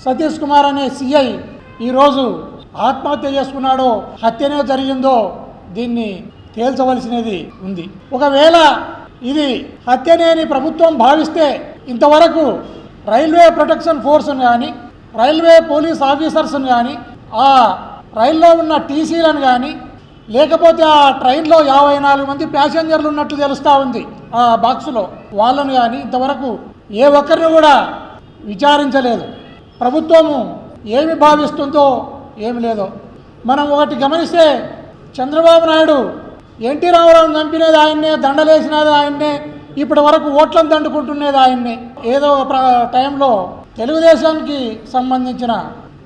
సతీష్ కుమార్ అనే సిఐ ఈరోజు ఆత్మహత్య చేసుకున్నాడో హత్యనే జరిగిందో దీన్ని తేల్చవలసినది ఉంది. ఒకవేళ ఇది హత్యనేని ప్రభుత్వం భావిస్తే ఇంతవరకు రైల్వే ప్రొటెక్షన్ ఫోర్స్ను కానీ రైల్వే పోలీస్ ఆఫీసర్స్ని కానీ ఆ రైల్లో ఉన్న టీసీలను కానీ లేకపోతే ఆ ట్రైన్లో 54 మంది ప్యాసింజర్లు ఉన్నట్టు తెలుస్తూ ఉంది ఆ బాక్సులో, వాళ్ళను కానీ ఇంతవరకు ఏ ఒక్కరిని కూడా విచారించలేదు. ప్రభుత్వము ఏమి భావిస్తుందో ఏమి లేదో మనం ఒకటి గమనిస్తే, చంద్రబాబు నాయుడు ఎన్టీ రామారావును చంపినది ఆయన్నే, దండలేసినది ఆయన్నే, ఇప్పటి వరకు ఓట్లను దండుకుంటున్నది ఆయన్నే. ఏదో ఒక టైంలో తెలుగుదేశానికి సంబంధించిన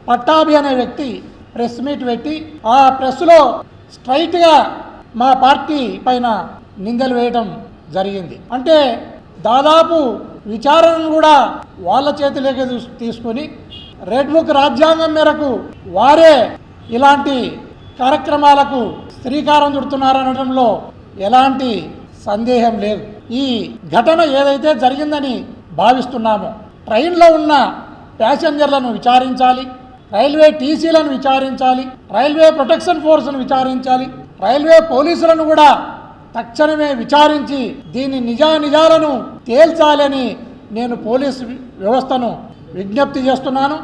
పట్టాభి అనే వ్యక్తి ప్రెస్ మీట్ పెట్టి ఆ ప్రెస్లో స్ట్రైట్గా మా పార్టీ పైన నిందలు వేయటం జరిగింది. అంటే దాదాపు విచారణను కూడా వాళ్ళ చేతిలోకి తీసుకొని రెడ్ బుక్ రాజ్యాంగం మేరకు వారే ఇలాంటి కార్యక్రమాలకు శ్రీకారం చుడుతున్నారనడంలో ఎలాంటి సందేహం లేదు. ఈ ఘటన ఏదైతే జరిగిందని భావిస్తున్నామో, ట్రైన్లో ఉన్న ప్యాసింజర్లను విచారించాలి, రైల్వే టీసీలను విచారించాలి, రైల్వే ప్రొటెక్షన్ ఫోర్స్ను విచారించాలి, రైల్వే పోలీసులను కూడా తక్షణమే విచారించి దీని నిజాలను తేల్చాలని నేను పోలీసు వ్యవస్థను విజ్ఞప్తి చేస్తున్నాను.